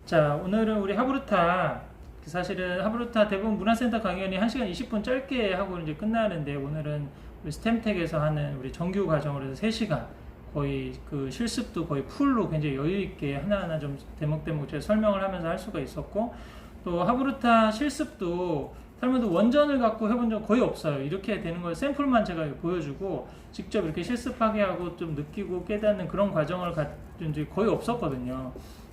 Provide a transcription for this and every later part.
자, 오늘은 우리 하브루타, 사실은 하브루타 대부분 문화센터 강연이 1시간 20분 짧게 하고 이제 끝나는데, 오늘은 우리 스템텍에서 하는 우리 정규 과정으로 해서 3시간, 거의 그 실습도 거의 풀로 굉장히 여유있게 하나하나 좀 대목대목 제가 설명을 하면서 할 수가 있었고, 또 하브루타 실습도 탈무드 원전을 갖고 해본 적 거의 없어요. 이렇게 되는 걸 샘플만 제가 보여주고 직접 이렇게 실습하게 하고 좀 느끼고 깨닫는 그런 과정을 이제 거의 없었거든요.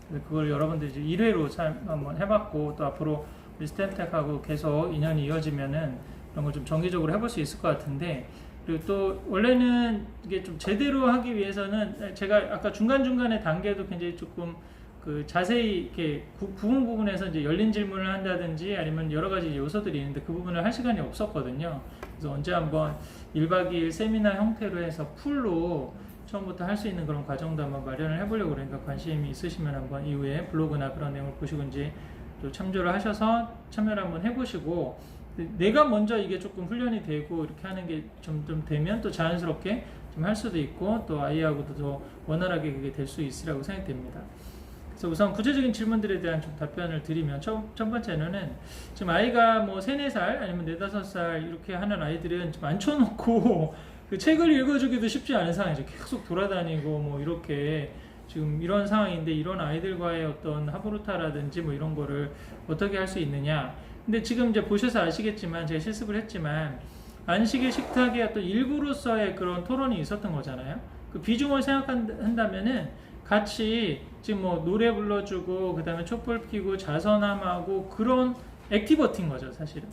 그래서 그걸 여러분들이 이제 1회로 한번 해봤고, 또 앞으로 우리 스템텍하고 계속 인연이 이어지면은 이런 걸 좀 정기적으로 해볼 수 있을 것 같은데, 그리고 또 원래는 이게 좀 제대로 하기 위해서는 제가 아까 중간중간에 단계도 굉장히 조금 그 자세히 이렇게 부분에서 이제 열린 질문을 한다든지 아니면 여러 가지 요소들이 있는데 그 부분을 할 시간이 없었거든요. 그래서 언제 한번 1박 2일 세미나 형태로 해서 풀로 처음부터 할 수 있는 그런 과정도 한번 마련을 해보려고 그러니까, 관심이 있으시면 한번 이후에 블로그나 그런 내용을 보시고 이제 또 참조를 하셔서 참여를 한번 해보시고, 내가 먼저 이게 조금 훈련이 되고 이렇게 하는 게 좀 되면 또 자연스럽게 좀 할 수도 있고, 또 아이하고도 더 원활하게 그게 될 수 있으라고 생각됩니다. 그래서 우선 구체적인 질문들에 대한 좀 답변을 드리면, 첫 번째는 지금 아이가 뭐 3, 4살 아니면 4, 5살 이렇게 하는 아이들은 좀 앉혀놓고 그 책을 읽어주기도 쉽지 않은 상황이죠. 계속 돌아다니고 뭐 이렇게 지금 이런 상황인데, 이런 아이들과의 어떤 하브루타라든지 뭐 이런 거를 어떻게 할 수 있느냐. 근데 지금 이제 보셔서 아시겠지만, 제가 실습을 했지만 안식일 식탁의 어떤 일부로서의 그런 토론이 있었던 거잖아요. 그 비중을 생각한다면은 같이 지금 뭐 노래 불러주고 그 다음에 촛불 켜고 자선함하고 그런 액티버티인 거죠. 사실은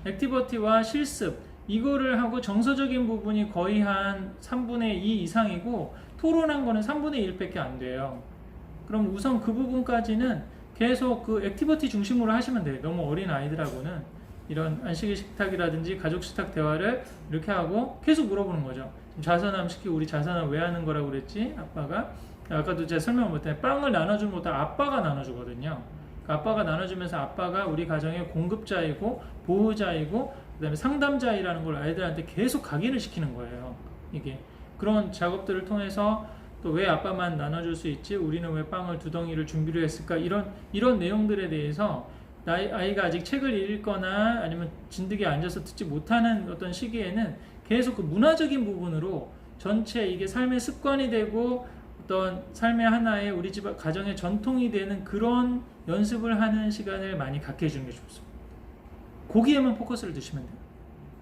액티버티와 실습, 이거를 하고 정서적인 부분이 거의 한 3분의 2 이상이고 토론한 거는 3분의 1밖에 안 돼요. 그럼 우선 그 부분까지는 계속 그 액티버티 중심으로 하시면 돼요. 너무 어린 아이들하고는 이런 안식일 식탁이라든지 가족 식탁 대화를 이렇게 하고 계속 물어보는 거죠. 자선함 시키고, 우리 자선함 왜 하는 거라고 그랬지? 아까도 제가 설명을 못했는데, 빵을 나눠주는 것도 아빠가 나눠주거든요. 아빠가 나눠주면서 아빠가 우리 가정의 공급자이고 보호자이고 그 다음에 상담자이라는 걸 아이들한테 계속 각인을 시키는 거예요. 이게 그런 작업들을 통해서 또 왜 아빠만 나눠줄 수 있지? 우리는 왜 빵을 2덩이를 준비를 했을까? 이런 내용들에 대해서 아이가 아직 책을 읽거나 아니면 진득에 앉아서 듣지 못하는 어떤 시기에는 계속 그 문화적인 부분으로 전체 이게 삶의 습관이 되고 어떤 삶의 하나의 우리 집 가정의 전통이 되는 그런 연습을 하는 시간을 많이 갖게 해주는 게 좋습니다. 거기에만 포커스를 두시면 돼요.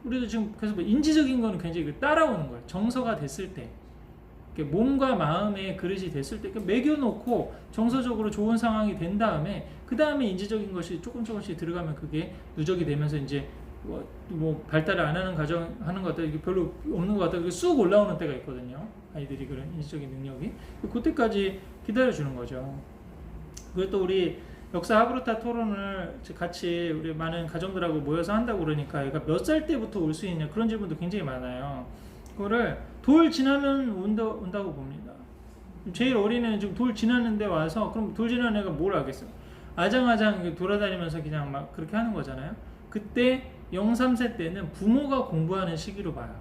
우리도 지금 계속 인지적인 거는 굉장히 따라오는 거예요. 정서가 됐을 때, 몸과 마음의 그릇이 됐을 때 매겨놓고 정서적으로 좋은 상황이 된 다음에 그 다음에 인지적인 것이 조금씩 들어가면 그게 누적이 되면서 이제 뭐 발달을 안 하는 가정 하는 것 같다, 이게 별로 없는 것 같다, 쑥 올라오는 때가 있거든요. 아이들이 그런 인지적인 능력이 그때까지 기다려주는 거죠. 그리고 또 우리 역사 하브루타 토론을 같이 우리 많은 가정들하고 모여서 한다고 그러니까 얘가 몇 살 때부터 올 수 있냐, 그런 질문도 굉장히 많아요. 그거를 돌 지나면 온다고 봅니다. 제일 어린 애는 지금 돌 지났는데 와서, 그럼 돌 지난 애가 뭘 하겠어요? 아장아장 돌아다니면서 그냥 막 그렇게 하는 거잖아요. 그때 0, 3세 때는 부모가 공부하는 시기로 봐요.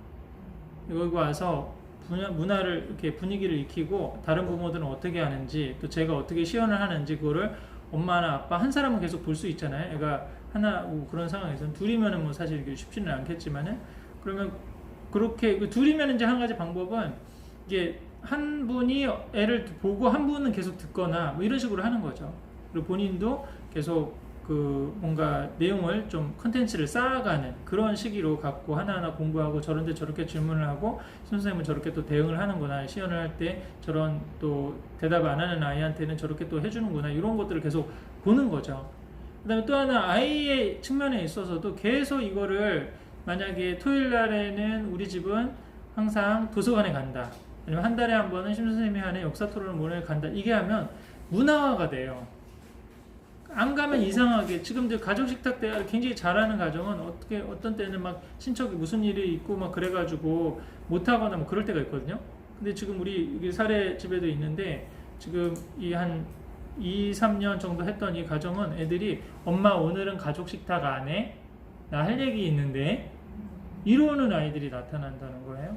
여기 와서 문화를 이렇게 분위기를 익히고 다른 부모들은 어떻게 하는지, 또 제가 어떻게 시연을 하는지, 그거를 엄마나 아빠 한 사람은 계속 볼 수 있잖아요. 애가 하나 그런 상황에서는, 둘이면은 뭐 사실 쉽지는 않겠지만은, 그러면 그렇게 둘이면 이제 한 가지 방법은 이게 한 분이 애를 보고 한 분은 계속 듣거나 뭐 이런 식으로 하는 거죠. 그리고 본인도 계속 그 뭔가 내용을 좀 컨텐츠를 쌓아가는 그런 시기로 갖고 하나하나 공부하고, 저런데 저렇게 질문을 하고 선생님은 저렇게 또 대응을 하는구나, 시연을 할 때 저런 또 대답 안 하는 아이한테는 저렇게 또 해주는구나, 이런 것들을 계속 보는 거죠. 그 다음에 또 하나, 아이의 측면에 있어서도 계속 이거를, 만약에 토요일 날에는 우리 집은 항상 도서관에 간다, 아니면 한 달에 한 번은 심선생님이 하는 역사 토론을 모레 간다, 이게 하면 문화화가 돼요. 안 가면 이상하게, 지금들 가족 식탁 대화를 굉장히 잘하는 가정은 어떤 때는 막 친척이 무슨 일이 있고 막 그래가지고 못하거나 뭐 그럴 때가 있거든요. 근데 지금 우리 여기 사례 집에도 있는데, 지금 한 2, 3년 정도 했던 이 가정은 애들이, 엄마 오늘은 가족 식탁 안 해? 나 할 얘기 있는데? 이러는 아이들이 나타난다는 거예요.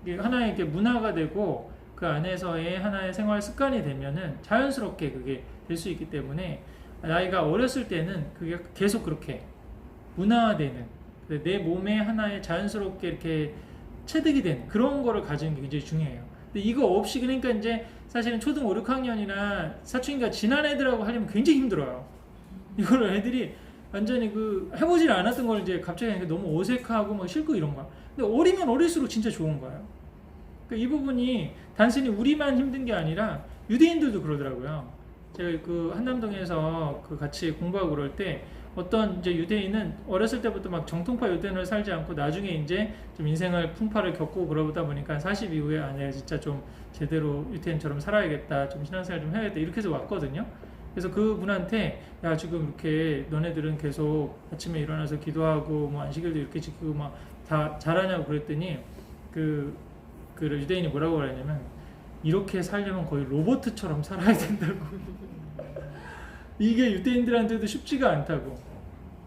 이게 하나의 이렇게 문화가 되고, 그 안에서의 하나의 생활 습관이 되면은 자연스럽게 그게 될 수 있기 때문에 아이가 어렸을 때는 그게 계속 그렇게 문화화되는 내 몸에 하나의 자연스럽게 이렇게 체득이 된 그런 거를 가지는 게 굉장히 중요해요. 근데 이거 없이 그러니까 이제 사실은 초등 5, 6학년이나 사춘기가 지난 애들하고 하려면 굉장히 힘들어요. 이거를 애들이 완전히 그 해보질 않았던 걸 이제 갑자기 하니까 너무 어색하고 막 싫고 이런 거야. 근데 어리면 어릴수록 진짜 좋은 거예요. 그러니까 이 부분이 단순히 우리만 힘든 게 아니라 유대인들도 그러더라고요. 제가 그 한남동에서 그 같이 공부하고 그럴 때 어떤 이제 유대인은 어렸을 때부터 막 정통파 유대인을 살지 않고 나중에 이제 좀 인생을 풍파를 겪고 그러다 보니까 40 이후에 아 내가 진짜 좀 제대로 유대인처럼 살아야겠다, 좀 신앙생활 좀 해야겠다 이렇게 해서 왔거든요. 그래서 그분한테 야 지금 이렇게 너네들은 계속 아침에 일어나서 기도하고 뭐 안식일도 이렇게 지키고 막 다 잘하냐고 그랬더니 그 유대인이 뭐라고 그랬냐면 이렇게 살려면 거의 로봇처럼 살아야 된다고. 이게 유대인들한테도 쉽지가 않다고.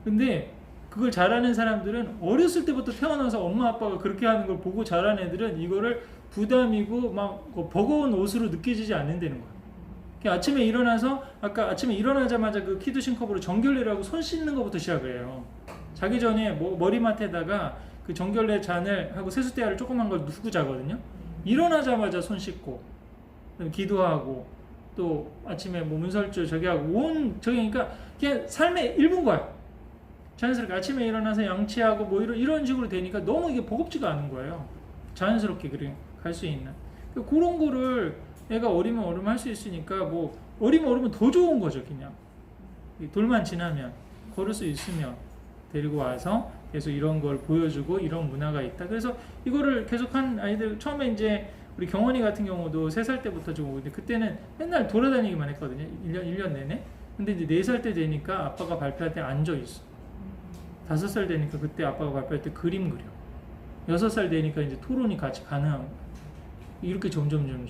근데 그걸 잘하는 사람들은 어렸을 때부터 태어나서 엄마 아빠가 그렇게 하는 걸 보고 자란 애들은 이거를 부담이고 막 버거운 옷으로 느껴지지 않는다는 거야. 아침에 일어나서 아까 아침에 일어나자마자 그 키두신 컵으로 정결례를 하고 손 씻는 것부터 시작을 해요. 자기 전에 머리맡에다가 그 정결례 잔을 하고 세숫대야를 조그만 걸 두고 자거든요. 일어나자마자 손 씻고 기도하고 또 아침에 뭐 문설주 저기 하고 그러니까 그냥 삶의 일부인 거야. 자연스럽게 아침에 일어나서 양치하고 뭐 이런 식으로 되니까 너무 이게 버겁지가 않은 거예요. 자연스럽게 그래 갈 수 있는 그런 거를 애가 어리면 할 수 있으니까 뭐 어리면 더 좋은 거죠. 그냥 돌만 지나면 걸을 수 있으면 데리고 와서 계속 이런 걸 보여주고 이런 문화가 있다. 그래서 이거를 계속 한 아이들 처음에 이제 우리 경원이 같은 경우도 3살 때부터 좀 오는데 그때는 맨날 돌아다니기만 했거든요. 1년 내내. 근데 이제 4살 때 되니까 아빠가 발표할 때 앉아 있어. 5살 되니까 그때 아빠가 발표할 때 그림 그려. 6살 되니까 이제 토론이 같이 가능한 거야. 이렇게 점점.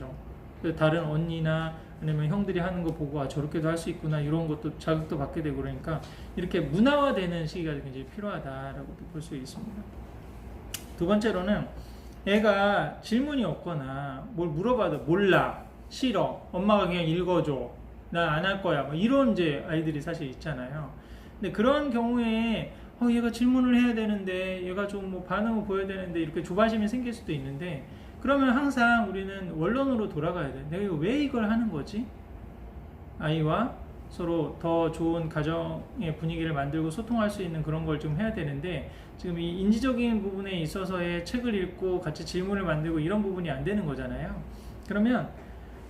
다른 언니나 아니면 형들이 하는 거 보고 아 저렇게도 할 수 있구나 이런 것도 자극도 받게 되고 그러니까 이렇게 문화화되는 시기가 굉장히 필요하다라고 볼 수 있습니다. 두 번째로는 애가 질문이 없거나 뭘 물어봐도 몰라, 싫어, 엄마가 그냥 읽어줘, 나 안 할 거야 뭐 이런 이제 아이들이 사실 있잖아요. 근데 그런 경우에 얘가 질문을 해야 되는데 얘가 좀 뭐 반응을 보여야 되는데 이렇게 조바심이 생길 수도 있는데 그러면 항상 우리는 원론으로 돌아가야 돼. 내가 왜 이걸 하는 거지? 아이와 서로 더 좋은 가정의 분위기를 만들고 소통할 수 있는 그런 걸 좀 해야 되는데 지금 이 인지적인 부분에 있어서의 책을 읽고 같이 질문을 만들고 이런 부분이 안 되는 거잖아요. 그러면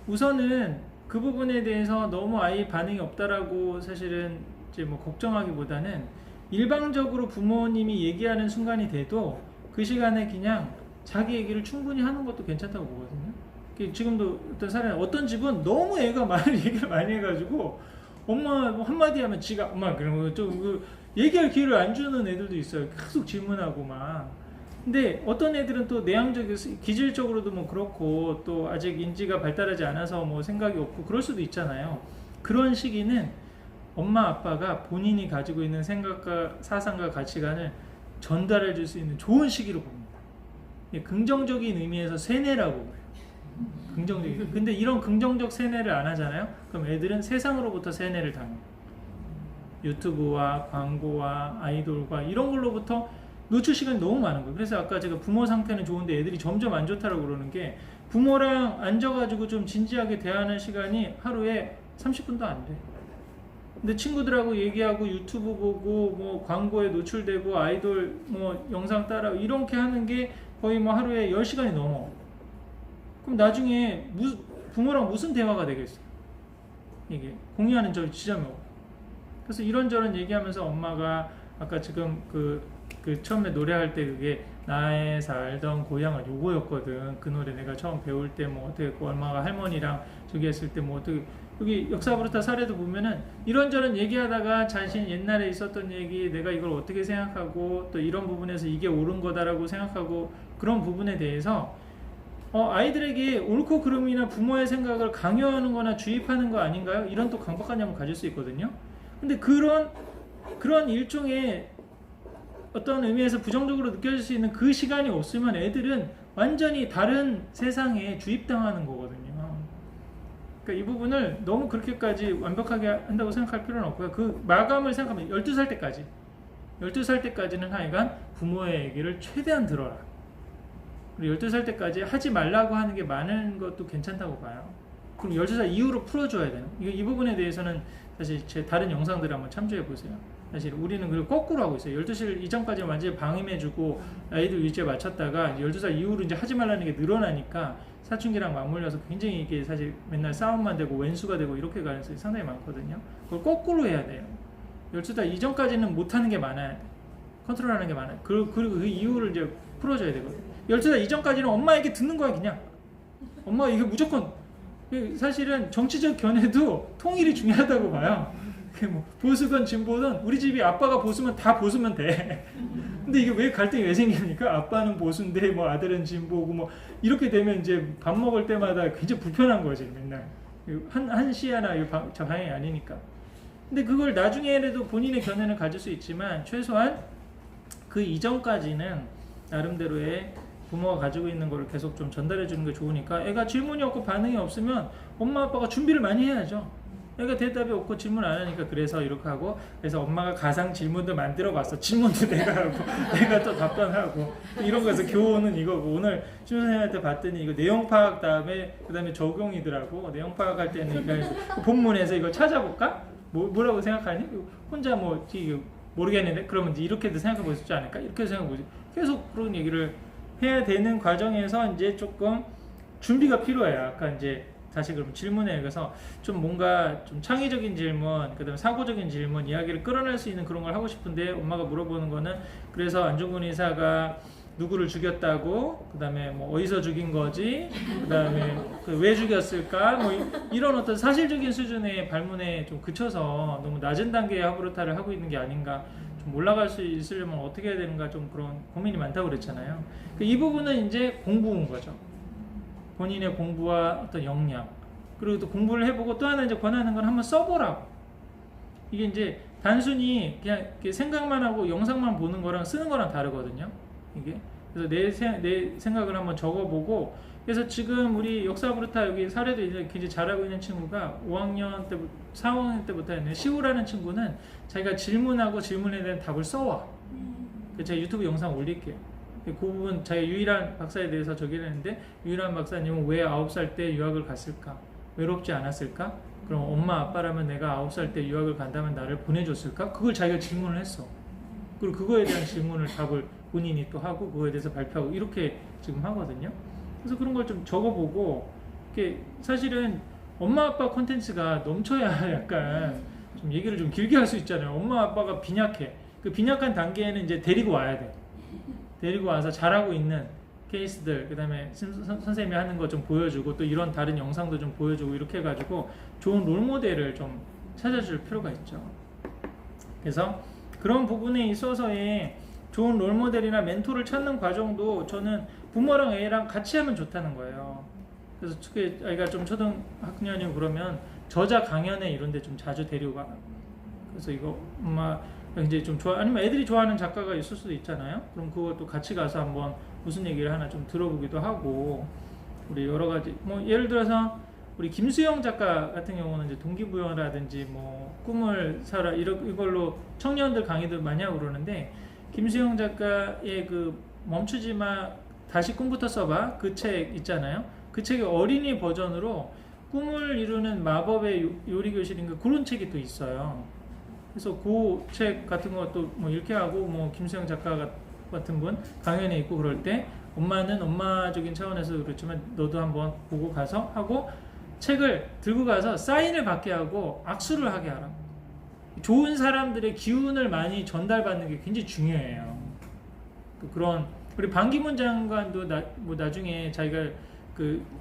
우선은 그 부분에 대해서 너무 아이 반응이 없다라고 사실은 이제 뭐 걱정하기보다는 일방적으로 부모님이 얘기하는 순간이 돼도 그 시간에 그냥 자기 얘기를 충분히 하는 것도 괜찮다고 보거든요. 지금도 어떤 사례는 어떤 집은 너무 애가 많이 얘기를 많이 해가지고 엄마 뭐 한마디 하면 지가 엄마 그러면 좀 얘기할 기회를 안 주는 애들도 있어요. 계속 질문하고 막. 근데 어떤 애들은 또 내향적이고 기질적으로도 뭐 그렇고 또 아직 인지가 발달하지 않아서 뭐 생각이 없고 그럴 수도 있잖아요. 그런 시기는 엄마 아빠가 본인이 가지고 있는 생각과 사상과 가치관을 전달해 줄 수 있는 좋은 시기로 봅니다. 긍정적인 의미에서 세뇌라고 그래요. 긍정적인. 근데 이런 긍정적 세뇌를 안 하잖아요. 그럼 애들은 세상으로부터 세뇌를 당해요. 유튜브와 광고와 아이돌과 이런 걸로부터 노출 시간이 너무 많은 거예요. 그래서 아까 제가 부모 상태는 좋은데 애들이 점점 안 좋다라고 그러는 게 부모랑 앉아가지고 좀 진지하게 대하는 시간이 하루에 30분도 안 돼. 근데 친구들하고 얘기하고 유튜브 보고 뭐 광고에 노출되고 아이돌 뭐 영상 따라 이렇게 하는 게 거의 뭐 하루에 10시간이 넘어. 그럼 나중에 부모랑 무슨 대화가 되겠어요? 이게 공유하는 지점이 없고. 그래서 이런저런 얘기하면서 엄마가 아까 지금 그 처음에 노래할 때 그게 나의 살던 고향은 요거였거든. 그 노래 내가 처음 배울 때 뭐 어떻게 엄마가 할머니랑 저기 했을 때 뭐 어떻게 여기 역사브루타 사례도 보면은 이런저런 얘기하다가 자신 옛날에 있었던 얘기 내가 이걸 어떻게 생각하고 또 이런 부분에서 이게 옳은 거다라고 생각하고 그런 부분에 대해서 아이들에게 옳고 그름이나 부모의 생각을 강요하는 거나 주입하는 거 아닌가요? 이런 또 강박관념을 가질 수 있거든요. 근데 그런 일종의 어떤 의미에서 부정적으로 느껴질 수 있는 그 시간이 없으면 애들은 완전히 다른 세상에 주입당하는 거거든요. 그러니까 이 부분을 너무 그렇게까지 완벽하게 한다고 생각할 필요는 없고요. 그 마감을 생각하면 12살 때까지 12살 때까지는 하여간 부모의 얘기를 최대한 들어라. 그리고 12살 때까지 하지 말라고 하는 게 많은 것도 괜찮다고 봐요. 그럼 12살 이후로 풀어줘야 되는. 이 부분에 대해서는 사실 제 다른 영상들을 한번 참조해 보세요. 사실 우리는 그걸 거꾸로 하고 있어요. 12살 이전까지는 완전히 방임해주고 아이들 위주에 맞췄다가 12살 이후로 이제 하지 말라는 게 늘어나니까 사춘기랑 맞물려서 굉장히 이게 사실 맨날 싸움만 되고 왼수가 되고 이렇게 가능성이 상당히 많거든요. 그걸 거꾸로 해야 돼요. 12살 이전까지는 못하는 게 많아야 돼. 컨트롤하는 게 많아요. 그리고 그 이후를 이제 풀어줘야 되거든요. 12살 이전까지는 엄마 얘기 듣는 거야 그냥. 엄마 이게 무조건. 사실은 정치적 견해도 통일이 중요하다고 봐요. 뭐 보수건 진보든 우리 집이 아빠가 보수면 다 보수면 돼. 근데 이게 왜 갈등이 왜 생깁니까? 아빠는 보수인데 뭐 아들은 진보고 뭐 이렇게 되면 이제 밥 먹을 때마다 굉장히 불편한 거지 맨날. 한 시야나 저 방향이 아니니까. 근데 그걸 나중에라도 본인의 견해는 가질 수 있지만 최소한 그 이전까지는 나름대로의 부모가 가지고 있는 거를 계속 좀 전달해 주는 게 좋으니까 애가 질문이 없고 반응이 없으면 엄마 아빠가 준비를 많이 해야죠. 애가 대답이 없고 질문 안 하니까 그래서 이렇게 하고 그래서 엄마가 가상 질문도 만들어 봤어. 질문도 내가 하고 내가 또 답변하고 이런 거에서 교훈은 이거고 오늘 심 선생님한테 봤더니 이거 내용 파악 다음에 그다음에 적용이더라고. 내용 파악할 때는 이거 본문에서 이거 찾아볼까? 뭐라고 생각하니? 혼자 뭐 모르겠는데 그러면 이렇게도 생각해 볼 수 있지 않을까? 이렇게 생각해 보지. 계속 그런 얘기를 해야 되는 과정에서 이제 조금 준비가 필요해요. 아까 이제 다시 그럼 질문에 의해서 좀 뭔가 좀 창의적인 질문, 그다음에 사고적인 질문, 이야기를 끌어낼 수 있는 그런 걸 하고 싶은데 엄마가 물어보는 거는 그래서 안중근 의사가 누구를 죽였다고, 그다음에 뭐 어디서 죽인 거지, 그다음에 왜 죽였을까, 뭐 이런 어떤 사실적인 수준의 발문에 좀 그쳐서 너무 낮은 단계의 하부르타를 하고 있는 게 아닌가. 좀 올라갈 수 있으려면 어떻게 해야 되는가 좀 그런 고민이 많다고 그랬잖아요. 이 부분은 이제 공부인 거죠. 본인의 공부와 어떤 역량, 그리고 또 공부를 해보고 또 하나 이제 권하는 건 한번 써보라고. 이게 이제 단순히 그냥 생각만 하고 영상만 보는 거랑 쓰는 거랑 다르거든요. 이게 그래서 내 생각을 한번 적어보고. 그래서 지금 우리 역사부르타 여기 사례도 이제 굉장히 잘하고 있는 친구가 5학년 때부터 4학년 때부터 했는데 시우라는 친구는 자기가 질문하고 질문에 대한 답을 써와. 제가 유튜브 영상 올릴게요. 그 부분 자기 유일한 박사에 대해서 저기를 했는데 유일한 박사님은 왜 9살 때 유학을 갔을까? 외롭지 않았을까? 그럼 엄마 아빠라면 내가 9살 때 유학을 간다면 나를 보내줬을까? 그걸 자기가 질문을 했어. 그리고 그거에 대한 질문을 답을 본인이 또 하고 그거에 대해서 발표하고 이렇게 지금 하거든요. 그래서 그런 걸 좀 적어보고 이게 사실은 엄마 아빠 콘텐츠가 넘쳐야 약간 좀 얘기를 좀 길게 할 수 있잖아요. 엄마 아빠가 빈약해. 그 빈약한 단계에는 이제 데리고 와야 돼. 데리고 와서 잘하고 있는 케이스들, 그 다음에 선생님이 하는 거 좀 보여주고 또 이런 다른 영상도 좀 보여주고 이렇게 해가지고 좋은 롤모델을 좀 찾아줄 필요가 있죠. 그래서 그런 부분에 있어서의 좋은 롤모델이나 멘토를 찾는 과정도 저는 부모랑 애랑 같이 하면 좋다는 거예요. 그래서 아이가 좀 초등학년이고 그러면 저자 강연회 이런 데 좀 자주 데리고 가. 그래서 이거 엄마 이제 좀 아니면 애들이 좋아하는 작가가 있을 수도 있잖아요. 그럼 그것도 같이 가서 한번 무슨 얘기를 하나 좀 들어보기도 하고, 우리 여러 가지 뭐 예를 들어서 우리 김수영 작가 같은 경우는 이제 동기부여라든지 뭐 꿈을 살아 이걸로 청년들 강의도 많이 하고 그러는데, 김수영 작가의 그 멈추지마 다시 꿈부터 써봐 그 책 있잖아요. 그 책의 어린이 버전으로 꿈을 이루는 마법의 요리교실인가 그런 책이 또 있어요. 그래서 그 책 같은 것도 뭐 이렇게 하고, 뭐 김수영 작가 같은 분 강연에 있고 그럴 때 엄마는 엄마적인 차원에서 그렇지만 너도 한번 보고 가서 하고 책을 들고 가서 사인을 받게 하고 악수를 하게 하라. 좋은 사람들의 기운을 많이 전달받는 게 굉장히 중요해요. 그런 우리 반기문 장관도 나중에 자기가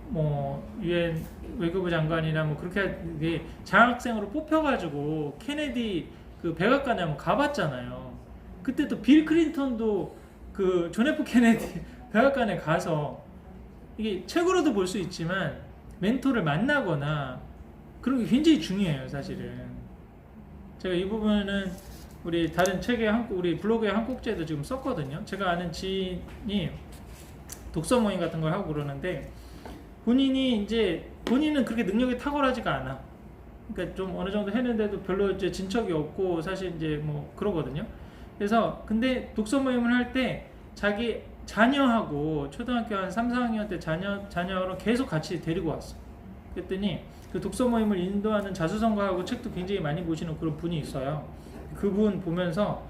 뭐 유엔 외교부 장관이나 뭐 그렇게 장학생으로 뽑혀가지고 케네디 그 백악관에 한번 가봤잖아요. 그때 또 빌 클린턴도 그 존 F 케네디 백악관에 가서 이게 책으로도 볼 수 있지만 멘토를 만나거나 그런 게 굉장히 중요해요, 사실은. 제가 이 부분은 우리 다른 책에 우리 블로그에 한 꼭지에도 지금 썼거든요. 제가 아는 지인이 독서 모임 같은 걸 하고 그러는데 본인은 그렇게 능력이 탁월하지가 않아. 그러니까 좀 어느 정도 했는데도 별로 이제 진척이 없고 사실 이제 뭐 그러거든요. 그래서 근데 독서 모임을 할 때 자기 자녀하고 초등학교 한 3, 4학년 때 자녀로 계속 같이 데리고 왔어. 그랬더니 그 독서 모임을 인도하는 자수성가하고 책도 굉장히 많이 보시는 그런 분이 있어요. 그분 보면서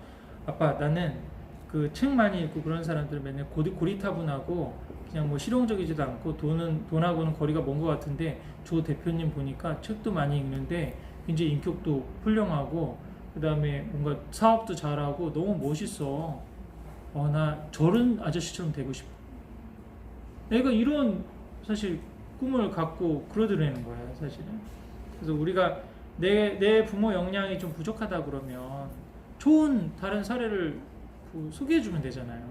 아빠 나는 그 책 많이 읽고 그런 사람들 맨날 고리타분하고 그냥 뭐 실용적이지도 않고 돈하고는 거리가 먼 것 같은데 조 대표님 보니까 책도 많이 읽는데 굉장히 인격도 훌륭하고 그 다음에 뭔가 사업도 잘하고 너무 멋있어. 나 저런 아저씨처럼 되고 싶어. 내가 이런 사실 꿈을 갖고 그러더라는 거예요, 사실은. 그래서 우리가 내 부모 역량이 좀 부족하다 그러면 좋은 다른 사례를 소개해주면 되잖아요.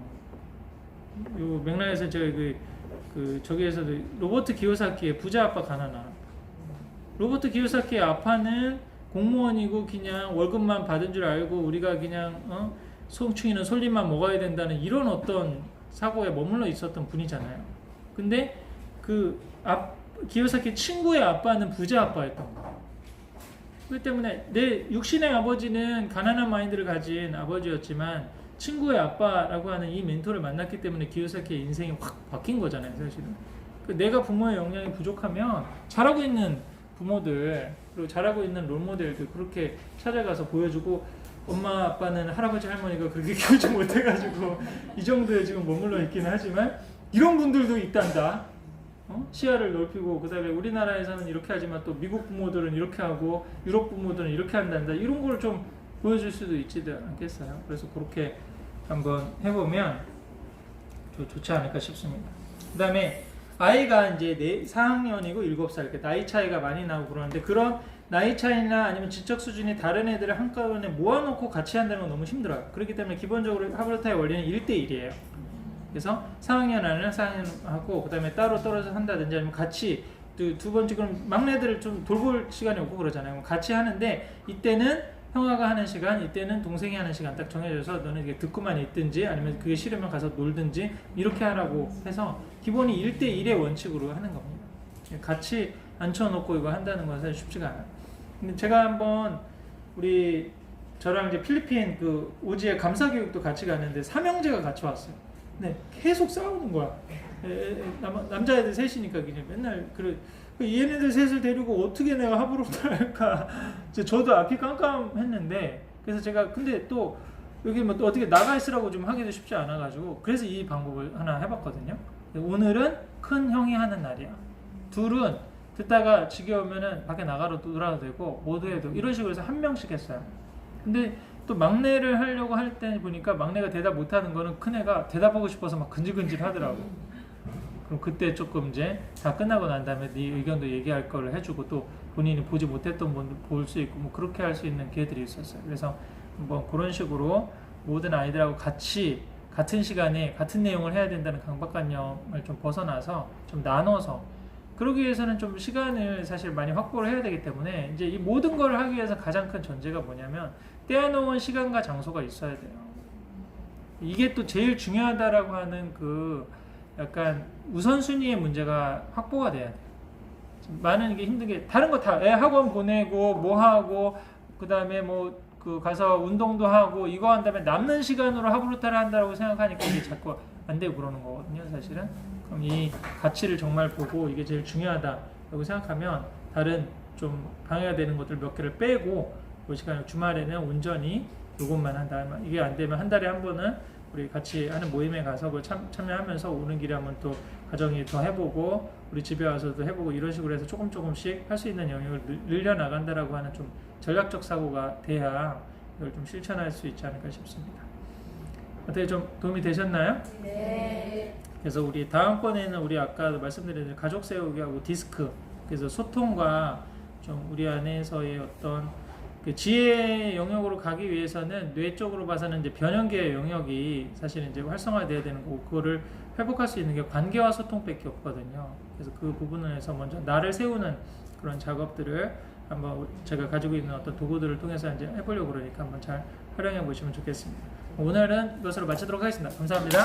요 맥락에서 제가 저기에서도 로버트 기요사키의 부자 아빠 가난한 아빠. 로버트 기요사키의 아빠는 공무원이고 그냥 월급만 받은 줄 알고 우리가 그냥 송충이는 솔잎만 먹어야 된다는 이런 어떤 사고에 머물러 있었던 분이잖아요. 근데 기요사키 친구의 아빠는 부자 아빠였던 거예요. 그렇기 때문에 내 육신의 아버지는 가난한 마인드를 가진 아버지였지만 친구의 아빠라고 하는 이 멘토를 만났기 때문에 기요사키의 인생이 확 바뀐 거잖아요, 사실은. 내가 부모의 역량이 부족하면 잘하고 있는 부모들 그리고 잘하고 있는 롤모델들 그렇게 찾아가서 보여주고 엄마 아빠는 할아버지 할머니가 그렇게 키우지 못해가지고 이 정도에 지금 머물러 있기는 하지만 이런 분들도 있단다. 시야를 넓히고 그 다음에 우리나라에서는 이렇게 하지만 또 미국 부모들은 이렇게 하고 유럽 부모들은 이렇게 한단다. 이런 걸 좀 보여줄 수도 있지 않겠어요? 그래서 그렇게 한번 해보면 좋지 않을까 싶습니다. 그 다음에 아이가 이제 4학년이고 7살 이렇게 나이 차이가 많이 나고 그러는데 그런 나이 차이나 아니면 지적 수준이 다른 애들을 한꺼번에 모아놓고 같이 한다는 건 너무 힘들어요. 그렇기 때문에 기본적으로 하브르타의 원리는 1대1이에요. 그래서 4학년 안에는 4학년하고 그 다음에 따로 떨어져 한다든지 아니면 같이 두 번째 그럼 막내들을 좀 돌볼 시간이 없고 그러잖아요. 같이 하는데 이때는 형아가 하는 시간, 이때는 동생이 하는 시간 딱 정해져서 너는 이게 듣고만 있든지 아니면 그게 싫으면 가서 놀든지 이렇게 하라고 해서 기본이 1대1의 원칙으로 하는 겁니다. 같이 앉혀놓고 이거 한다는 건 사실 쉽지가 않아요. 근데 제가 한번 저랑 이제 필리핀 오지에 감사교육도 같이 가는데 삼형제가 같이 왔어요. 네, 계속 싸우는 거야. 남자애들 셋이니까 그냥 맨날 얘네들 셋을 데리고 어떻게 내가 하브로타를 할까. 저도 앞이 깜깜했는데 그래서 제가 근데 또 여기 뭐 또 어떻게 나가 있으라고 좀 하기도 쉽지 않아가지고 그래서 이 방법을 하나 해봤거든요. 오늘은 큰 형이 하는 날이야. 둘은 듣다가 지겨우면은 밖에 나가러 놀아도 되고 모두 해도 이런 식으로 해서 한 명씩 했어요. 근데 또 막내를 하려고 할 때 보니까 막내가 대답 못하는 거는 큰애가 대답하고 싶어서 막 근질근질 하더라고. 그럼 그때 조금 이제 다 끝나고 난 다음에 네 의견도 얘기할 거를 해주고 또 본인이 보지 못했던 분도 볼 수 있고 뭐 그렇게 할 수 있는 기회들이 있었어요. 그래서 뭐 그런 식으로 모든 아이들하고 같이 같은 시간에 같은 내용을 해야 된다는 강박관념을 좀 벗어나서 좀 나눠서 그러기 위해서는 좀 시간을 사실 많이 확보를 해야 되기 때문에 이제 이 모든 걸 하기 위해서 가장 큰 전제가 뭐냐면 떼어놓은 시간과 장소가 있어야 돼요. 이게 또 제일 중요하다라고 하는 약간 우선순위의 문제가 확보가 돼야 돼요. 많은 게 힘든 게 다른 거 다 애 학원 보내고 뭐 하고 그 다음에 가서 운동도 하고 이거 한 다음에 남는 시간으로 하브루타를 한다고 생각하니까 이게 자꾸 안 되고 그러는 거거든요, 사실은. 그럼 이 가치를 정말 보고 이게 제일 중요하다라고 생각하면 다른 좀 방해가 되는 것들 몇 개를 빼고 그 시간 주말에는 온전히 요것만 한다. 이게 안 되면 한 달에 한 번은 우리 같이 하는 모임에 가서 참여하면서 오는 길에 한번 또 가정이 더 해보고 우리 집에 와서도 해보고 이런 식으로 해서 조금씩 할 수 있는 영역을 늘려나간다라고 하는 좀 전략적 사고가 돼야 이걸 좀 실천할 수 있지 않을까 싶습니다. 어떻게 좀 도움이 되셨나요? 네. 그래서 우리 다음번에는 우리 아까도 말씀드린 가족 세우기하고 디스크 그래서 소통과 좀 우리 안에서의 어떤 지혜 영역으로 가기 위해서는 뇌 쪽으로 봐서는 이제 변형계의 영역이 사실은 이제 활성화돼야 되는 거고 그거를 회복할 수 있는 게 관계와 소통밖에 없거든요. 그래서 그 부분에서 먼저 나를 세우는 그런 작업들을 한번 제가 가지고 있는 어떤 도구들을 통해서 이제 해보려고 그러니까 한번 잘 활용해 보시면 좋겠습니다. 오늘은 이것으로 마치도록 하겠습니다. 감사합니다.